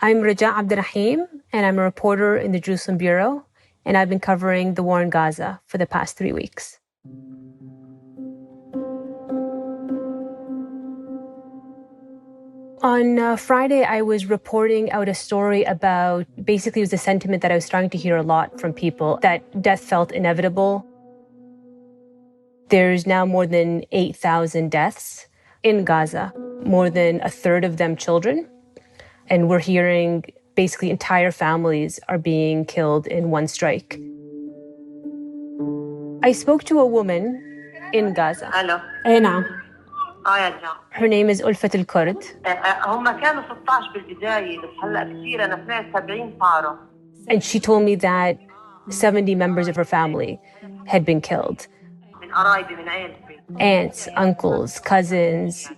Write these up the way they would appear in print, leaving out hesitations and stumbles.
I'm Raja Abdulrahim, and I'm a reporter in the Jerusalem Bureau, and I've been covering the war in Gaza for the past 3 weeks. On Friday, I was reporting out a story about, basically it was a sentiment that I was starting to hear a lot from people, that death felt inevitable. There's now more than 8,000 deaths in Gaza, more than a third of them children. And we're hearing basically entire families are being killed in one strike. I spoke to a woman in Gaza. Hello. نعم. يا جماعة. Her name is Ulfat al-Kurd. هم كانوا 16 بالبداية بس هلا كثير أنا سمعت 70 صاروا. And she told me that 70 members of her family had been killed. من قرايبي من عيلتي. Aunts, uncles, cousins,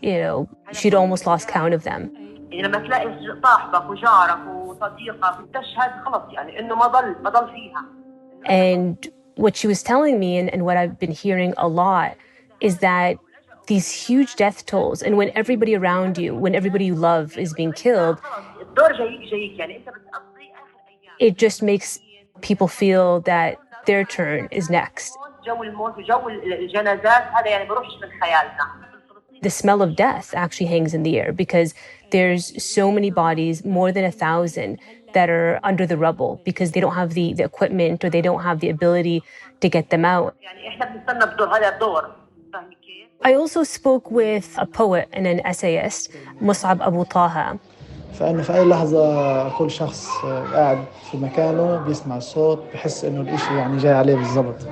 she'd almost lost count of them. لما تلاقي صاحبك وجارك وصديقك بتشهد خلص يعني إنه ما ضل فيها. And what she was telling me, and what I've been hearing a lot, is that these huge death tolls, and when everybody around you, when everybody you love is being killed, it just makes people feel that their turn is next. The smell of death actually hangs in the air because there's so many bodies, more than 1,000, that are under the rubble because they don't have the equipment or they don't have the ability to get them out. I also spoke with a poet and an essayist, Mus'ab Abu Taha. فإنه في أي لحظة كل شخص قاعد في مكانه بيسمع الصوت بحس إنه الإشي يعني جاي عليه بالضبط.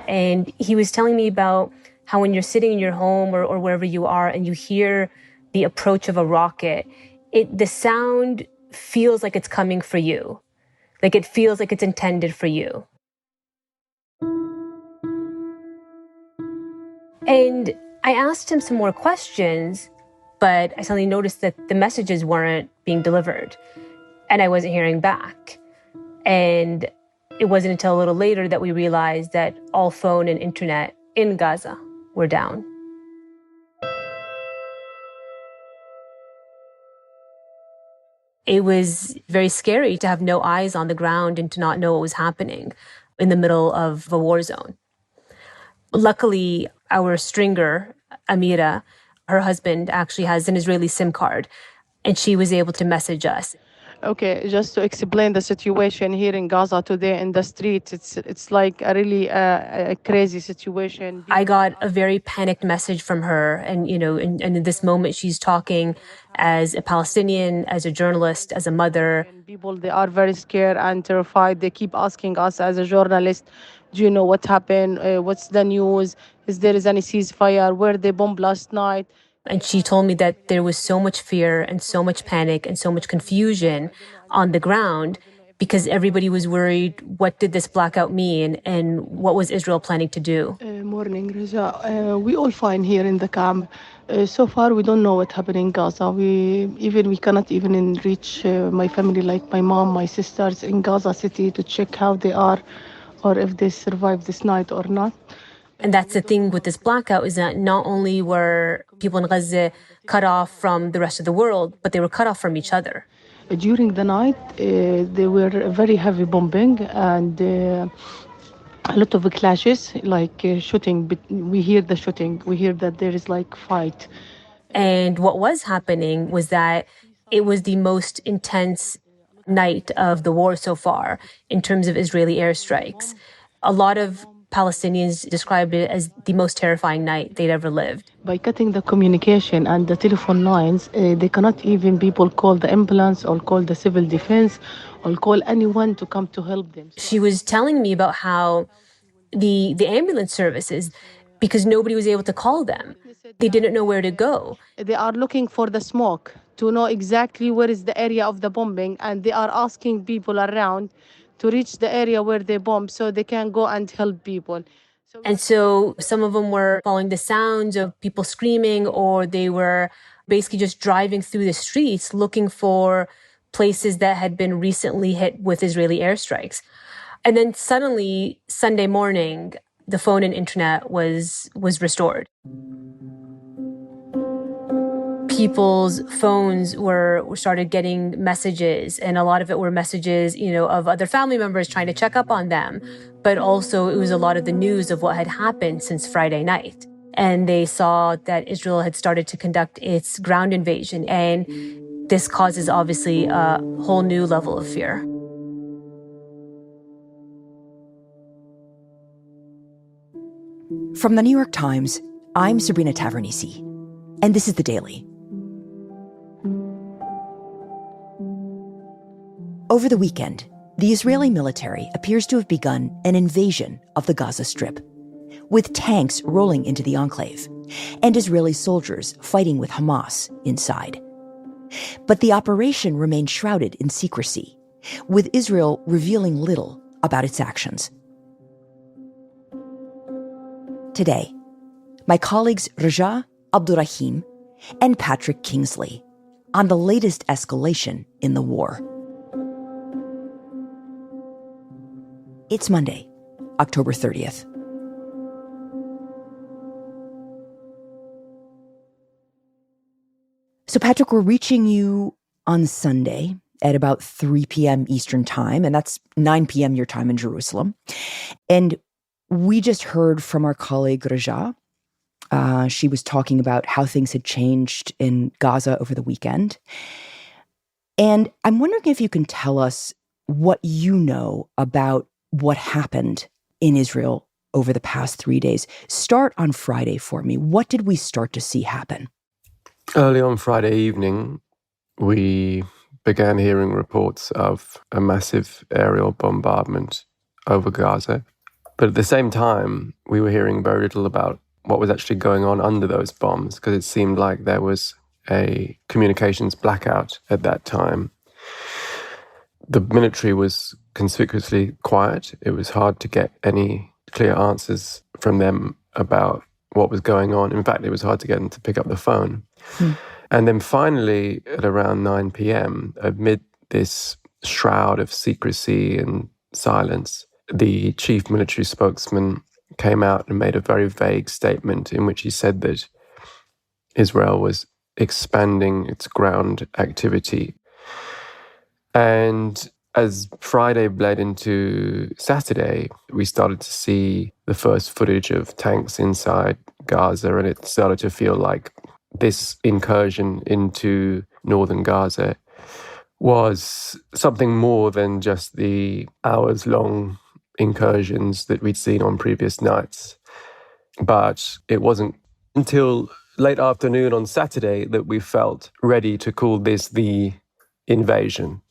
And he was telling me about how when you're sitting in your home or wherever you are and you hear the approach of a rocket, the sound feels like it's coming for you. Like it feels like it's intended for you. And I asked him some more questions, but I suddenly noticed that the messages weren't being delivered and I wasn't hearing back. And it wasn't until a little later that we realized that all phone and internet in Gaza were down. It was very scary to have no eyes on the ground and to not know what was happening in the middle of a war zone. Luckily, our stringer, Amira, her husband actually has an Israeli SIM card, and she was able to message us. Okay, just to explain the situation here in Gaza today in the streets, it's like a really a crazy situation. I got a very panicked message from her, and and in this moment she's talking as a Palestinian, as a journalist, as a mother. People, they are very scared and terrified. They keep asking us as a journalist, do you know what happened? What's the news? Is there any ceasefire? Where they bombed last night? And she told me that there was so much fear and so much panic and so much confusion on the ground because everybody was worried, what did this blackout mean and what was Israel planning to do? Morning, Raja. We all fine here in the camp. So far, we don't know what happened in Gaza. We cannot even reach my family, like my mom, my sisters in Gaza City to check how they are or if they survived this night or not. And that's the thing with this blackout is that not only were people in Gaza cut off from the rest of the world, but they were cut off from each other. During the night, there were very heavy bombing and a lot of clashes, like shooting. We hear the shooting. We hear that there is like fight. And what was happening was that it was the most intense night of the war so far in terms of Israeli airstrikes. A lot of Palestinians described it as the most terrifying night they'd ever lived. By cutting the communication and the telephone lines, they cannot even people call the ambulance or call the civil defense or call anyone to come to help them. She was telling me about how the ambulance services, because nobody was able to call them, they didn't know where to go. They are looking for the smoke to know exactly where is the area of the bombing, and they are asking people around to reach the area where they bomb so they can go and help people. And so some of them were following the sounds of people screaming, or they were basically just driving through the streets looking for places that had been recently hit with Israeli airstrikes. And then suddenly, Sunday morning, the phone and internet was restored. people's phones were started getting messages, and a lot of it were messages, of other family members trying to check up on them. But also it was a lot of the news of what had happened since Friday night. And they saw that Israel had started to conduct its ground invasion. And this causes obviously a whole new level of fear. From the New York Times, I'm Sabrina Tavernise, and this is The Daily. Over the weekend, the Israeli military appears to have begun an invasion of the Gaza Strip, with tanks rolling into the enclave and Israeli soldiers fighting with Hamas inside. But the operation remained shrouded in secrecy, with Israel revealing little about its actions. Today, my colleagues Raja, Abdulrahim, and Patrick Kingsley on the latest escalation in the war. It's Monday, October 30th. So, Patrick, we're reaching you on Sunday at about 3 p.m. Eastern Time, and that's 9 p.m. your time in Jerusalem. And we just heard from our colleague Raja. She was talking about how things had changed in Gaza over the weekend. And I'm wondering if you can tell us what you know about what happened in Israel over the past 3 days. Start on Friday for me. What did we start to see happen? Early on Friday evening, we began hearing reports of a massive aerial bombardment over Gaza. But at the same time, we were hearing very little about what was actually going on under those bombs, because it seemed like there was a communications blackout at that time. The military was conspicuously quiet. It was hard to get any clear answers from them about what was going on. In fact, it was hard to get them to pick up the phone. And then finally, at around 9 p.m., amid this shroud of secrecy and silence, the chief military spokesman came out and made a very vague statement in which he said that Israel was expanding its ground activity. And as Friday bled into Saturday, we started to see the first footage of tanks inside Gaza, and it started to feel like this incursion into northern Gaza was something more than just the hours-long incursions that we'd seen on previous nights. But it wasn't until late afternoon on Saturday that we felt ready to call this the invasion.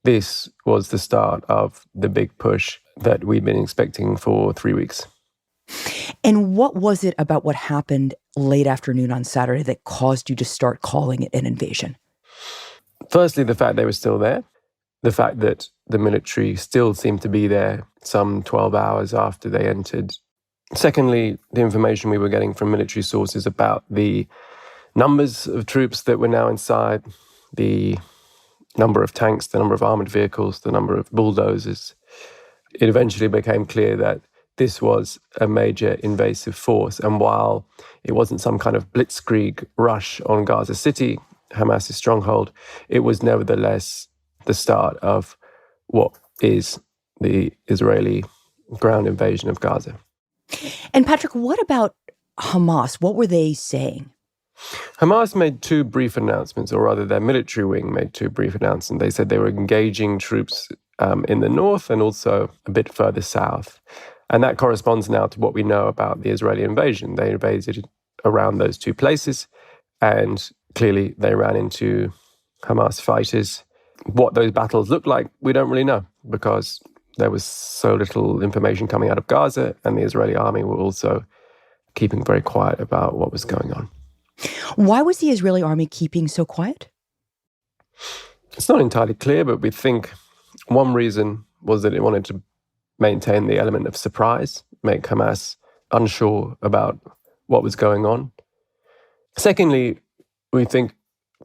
This was the start of the big push that we'd been expecting for 3 weeks. And what was it about what happened late afternoon on Saturday that caused you to start calling it an invasion? Firstly, the fact they were still there. The fact that the military still seemed to be there some 12 hours after they entered. Secondly, the information we were getting from military sources about the numbers of troops that were now inside, the number of tanks, the number of armored vehicles, the number of bulldozers. It eventually became clear that this was a major invasive force. And while it wasn't some kind of blitzkrieg rush on Gaza City, Hamas' stronghold, it was nevertheless the start of what is the Israeli ground invasion of Gaza. And Patrick, what about Hamas? What were they saying? Hamas made two brief announcements, or rather their military wing made two brief announcements. They said they were engaging troops in the north and also a bit further south. And that corresponds now to what we know about the Israeli invasion. They invaded around those two places, and clearly they ran into Hamas fighters. What those battles looked like, we don't really know, because there was so little information coming out of Gaza, and the Israeli army were also keeping very quiet about what was going on. Why was the Israeli army keeping so quiet? It's not entirely clear, but we think one reason was that it wanted to maintain the element of surprise, make Hamas unsure about what was going on. Secondly, we think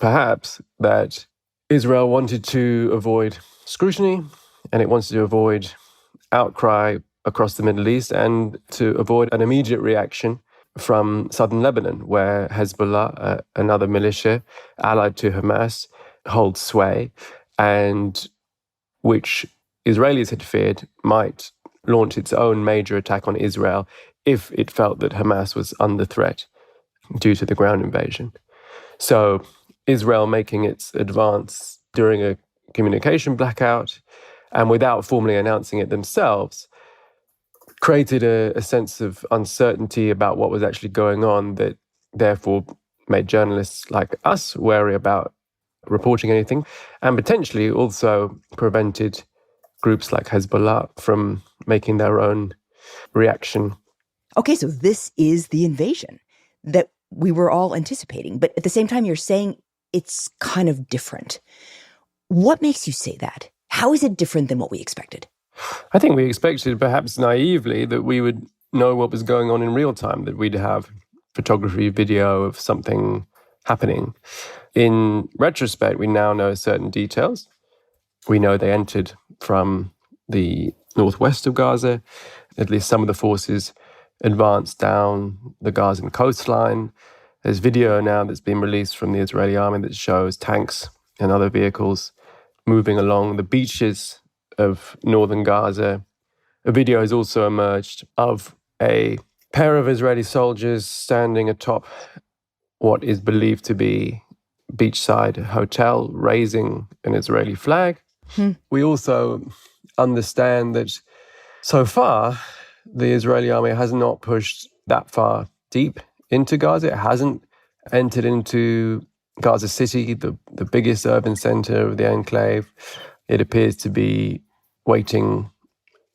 perhaps that Israel wanted to avoid scrutiny, and it wanted to avoid outcry across the Middle East, and to avoid an immediate reaction from southern Lebanon, where Hezbollah, another militia allied to Hamas, holds sway, and which Israelis had feared might launch its own major attack on Israel if it felt that Hamas was under threat due to the ground invasion. So Israel making its advance during a communication blackout and without formally announcing it themselves created a sense of uncertainty about what was actually going on that therefore made journalists like us wary about reporting anything, and potentially also prevented groups like Hezbollah from making their own reaction. Okay, so this is the invasion that we were all anticipating, but at the same time, you're saying it's kind of different. What makes you say that? How is it different than what we expected? I think we expected, perhaps naively, that we would know what was going on in real time, that we'd have photography, video of something happening. In retrospect, we now know certain details. We know they entered from the northwest of Gaza. At least some of the forces advanced down the Gazan coastline. There's video now that's been released from the Israeli army that shows tanks and other vehicles moving along the beaches of northern Gaza. A video has also emerged of a pair of Israeli soldiers standing atop what is believed to be a beachside hotel, raising an Israeli flag. We also understand that so far, the Israeli army has not pushed that far deep into Gaza. It hasn't entered into Gaza City, the biggest urban center of the enclave. It appears to be waiting,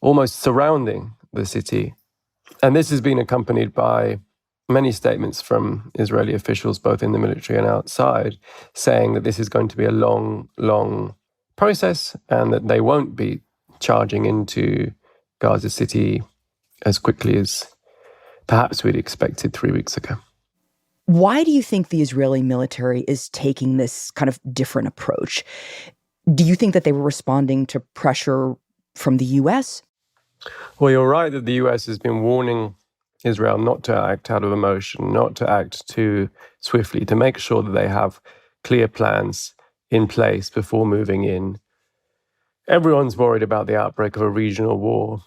almost surrounding the city. And this has been accompanied by many statements from Israeli officials, both in the military and outside, saying that this is going to be a long, long process and that they won't be charging into Gaza City as quickly as perhaps we'd expected 3 weeks ago. Why do you think the Israeli military is taking this kind of different approach? Do you think that they were responding to pressure from the U.S.? Well, you're right that the U.S. has been warning Israel not to act out of emotion, not to act too swiftly, to make sure that they have clear plans in place before moving in. Everyone's worried about the outbreak of a regional war,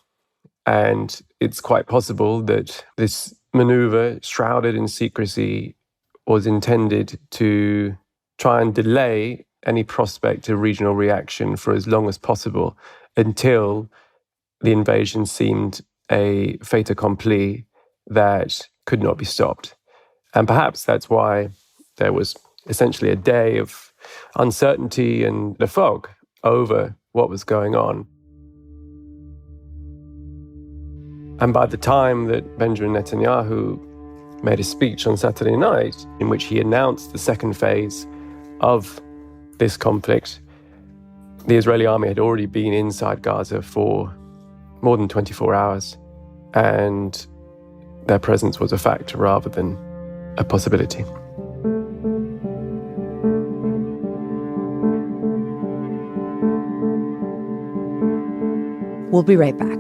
and it's quite possible that this maneuver, shrouded in secrecy, was intended to try and delay any prospect of regional reaction for as long as possible until the invasion seemed a fait accompli that could not be stopped. And perhaps that's why there was essentially a day of uncertainty and the fog over what was going on. And by the time that Benjamin Netanyahu made a speech on Saturday night in which he announced the second phase of this conflict, the Israeli army had already been inside Gaza for more than 24 hours, and their presence was a fact rather than a possibility. We'll be right back.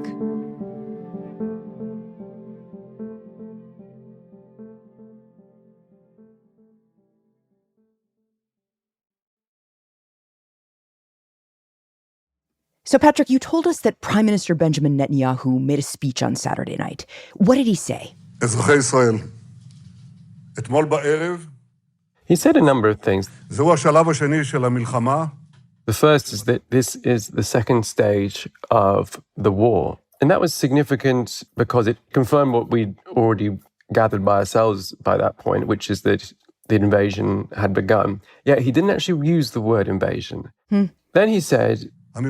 So, Patrick, you told us that Prime Minister Benjamin Netanyahu made a speech on Saturday night. What did he say? He said a number of things. The first is that this is the second stage of the war. And that was significant because it confirmed what we'd already gathered by ourselves by that point, which is that the invasion had begun. Yet he didn't actually use the word invasion. Then he said, the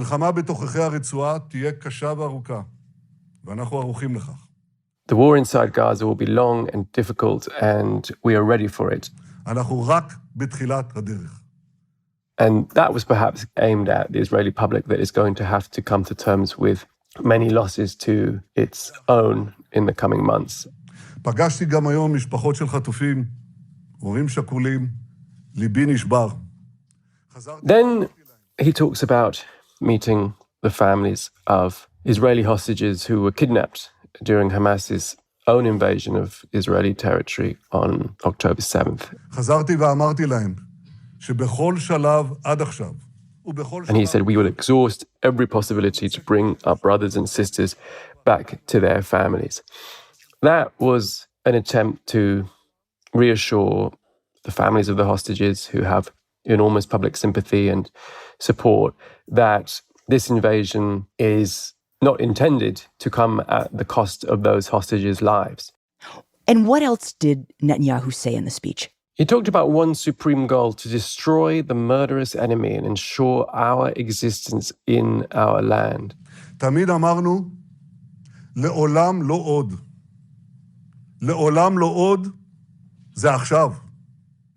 war inside Gaza will be long and difficult, and we are ready for it. And that was perhaps aimed at the Israeli public that is going to have to come to terms with many losses to its own in the coming months. Then he talks about meeting the families of Israeli hostages who were kidnapped during Hamas's own invasion of Israeli territory on October 7th. חזרתי ואמרתי להם שבכל שלב עד עכשיו And he said, we will exhaust every possibility to bring our brothers and sisters back to their families. That was an attempt to reassure the families of the hostages, who have enormous public sympathy and support, that this invasion is not intended to come at the cost of those hostages' lives. And what else did Netanyahu say in the speech? He talked about one supreme goal: to destroy the murderous enemy and ensure our existence in our land. תמיד אמרנו, לעולם לא עוד. לעולם לא עוד, זה עכשיו.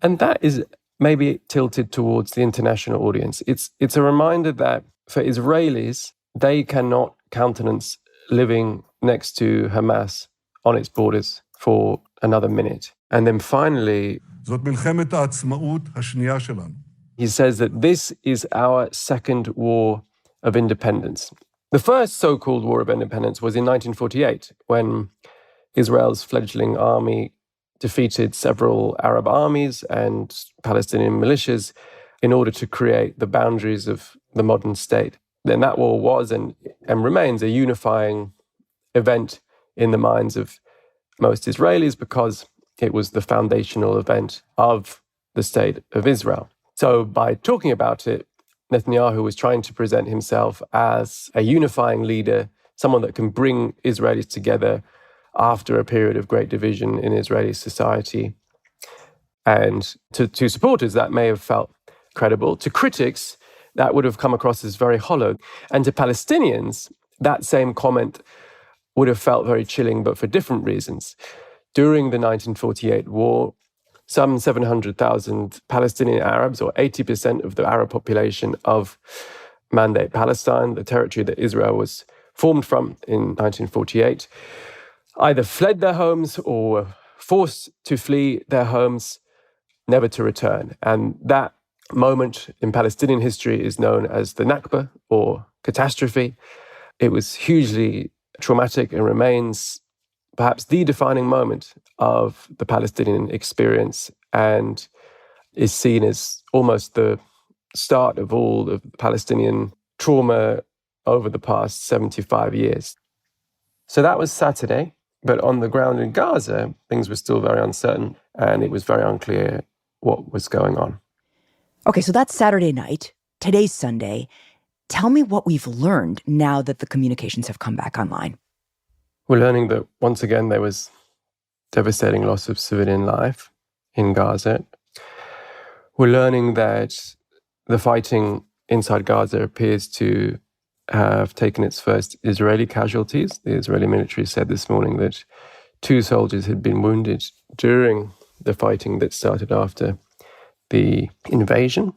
And that is maybe tilted towards the international audience. It's a reminder that for Israelis, they cannot countenance living next to Hamas on its borders for another minute. And then finally, זאת מלחמת העצמאות השנייה שלנו. he says that this is our second war of independence. The first so-called war of independence was in 1948, when Israel's fledgling army defeated several Arab armies and Palestinian militias in order to create the boundaries of the modern state. Then that war was and remains a unifying event in the minds of most Israelis, because it was the foundational event of the state of Israel. So by talking about it, Netanyahu was trying to present himself as a unifying leader, someone that can bring Israelis together after a period of great division in Israeli society. And to supporters, that may have felt credible. To critics, that would have come across as very hollow. And to Palestinians, that same comment would have felt very chilling, but for different reasons. During the 1948 war, some 700,000 Palestinian Arabs, or 80% of the Arab population of Mandate Palestine, the territory that Israel was formed from in 1948, either fled their homes or were forced to flee their homes, never to return. And that moment in Palestinian history is known as the Nakba, or catastrophe. It was hugely traumatic and remains perhaps the defining moment of the Palestinian experience, and is seen as almost the start of all of Palestinian trauma over the past 75 years. So that was Saturday, but on the ground in Gaza, things were still very uncertain, and it was very unclear what was going on. Okay, so that's Saturday night. Today's Sunday. Tell me what we've learned now that the communications have come back online. We're learning that, once again, there was devastating loss of civilian life in Gaza. We're learning that the fighting inside Gaza appears to have taken its first Israeli casualties. The Israeli military said this morning that 2 soldiers had been wounded during the fighting that started after the invasion.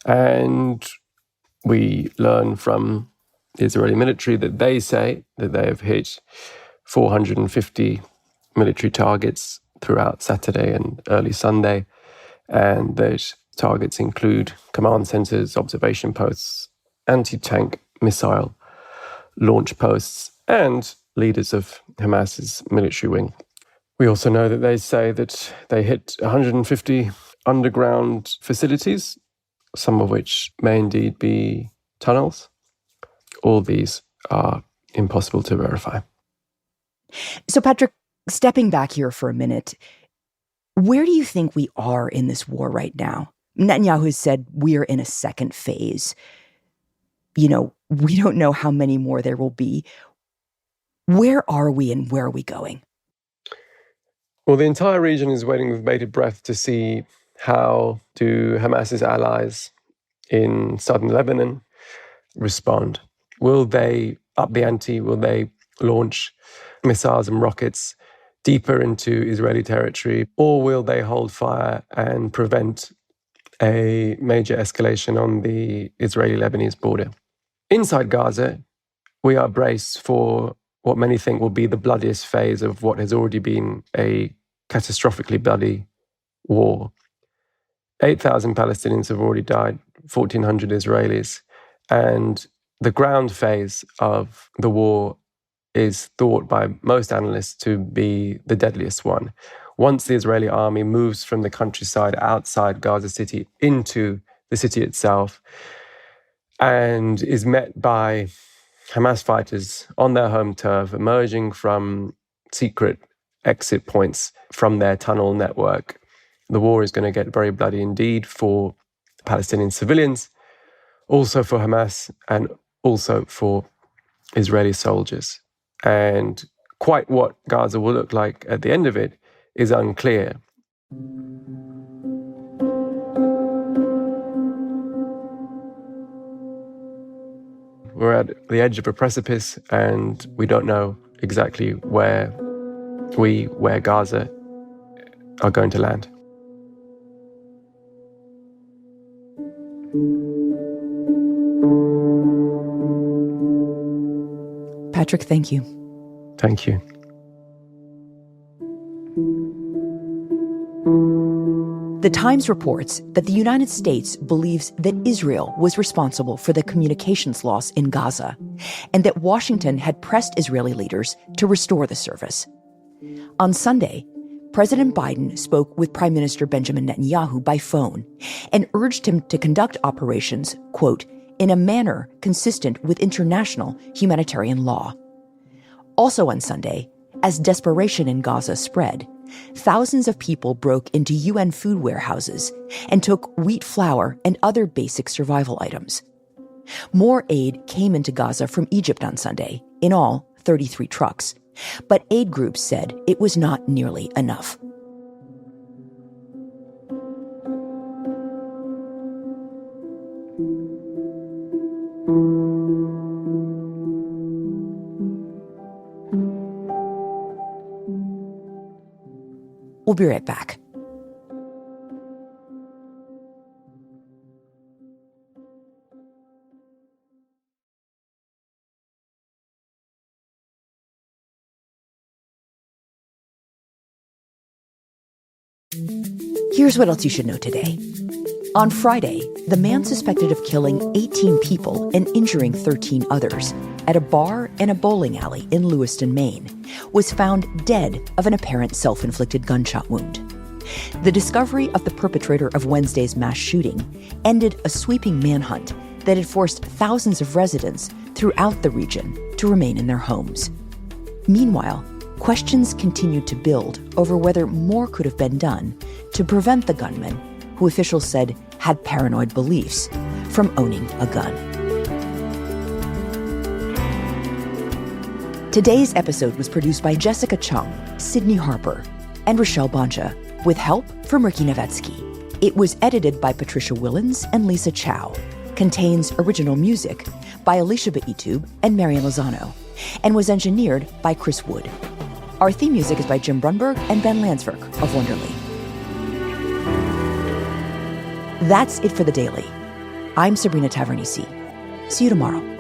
And we learn from the Israeli military that they say that they have hit 450 military targets throughout Saturday and early Sunday. And those targets include command centers, observation posts, anti-tank missile launch posts, and leaders of Hamas's military wing. We also know that they say that they hit 150 underground facilities, some of which may indeed be tunnels. All these are impossible to verify. So, Patrick, stepping back here for a minute, where do you think we are in this war right now? Netanyahu has said we are in a second phase. You know, we don't know how many more there will be. Where are we and where are we going? Well, the entire region is waiting with bated breath to see how do Hamas's allies in southern Lebanon respond. Will they up the ante? Will they launch missiles and rockets deeper into Israeli territory? Or will they hold fire and prevent a major escalation on the Israeli-Lebanese border? Inside Gaza, we are braced for what many think will be the bloodiest phase of what has already been a catastrophically bloody war. 8,000 Palestinians have already died, 1,400 Israelis, and the ground phase of the war is thought by most analysts to be the deadliest one. Once the Israeli army moves from the countryside outside Gaza City into the city itself and is met by Hamas fighters on their home turf, emerging from secret exit points from their tunnel network, the war is going to get very bloody indeed for Palestinian civilians, also for Hamas, and also for Israeli soldiers. And quite what Gaza will look like at the end of it is unclear. We're at the edge of a precipice, and we don't know exactly where Gaza are going to land. Patrick, thank you. Thank you. The Times reports that the United States believes that Israel was responsible for the communications loss in Gaza, and that Washington had pressed Israeli leaders to restore the service. On Sunday, President Biden spoke with Prime Minister Benjamin Netanyahu by phone and urged him to conduct operations, quote, in a manner consistent with international humanitarian law. Also on Sunday, as desperation in Gaza spread, thousands of people broke into UN food warehouses and took wheat flour and other basic survival items. More aid came into Gaza from Egypt on Sunday, in all 33 trucks, but aid groups said it was not nearly enough. We'll be right back. Here's what else you should know today. On Friday, the man suspected of killing 18 people and injuring 13 others at a bar and a bowling alley in Lewiston, Maine, was found dead of an apparent self-inflicted gunshot wound. The discovery of the perpetrator of Wednesday's mass shooting ended a sweeping manhunt that had forced thousands of residents throughout the region to remain in their homes. Meanwhile, questions continued to build over whether more could have been done to prevent the gunman, who officials said had paranoid beliefs, from owning a gun. Today's episode was produced by Jessica Chung, Sydney Harper, and Rochelle Bonja, with help from Ricky Novetsky. It was edited by Patricia Willens and Lisa Chow, contains original music by Alicia Baitub and Marian Lozano, and was engineered by Chris Wood. Our theme music is by Jim Brunberg and Ben Landsverk of Wonderly. That's it for The Daily. I'm Sabrina Tavernisi. See you tomorrow.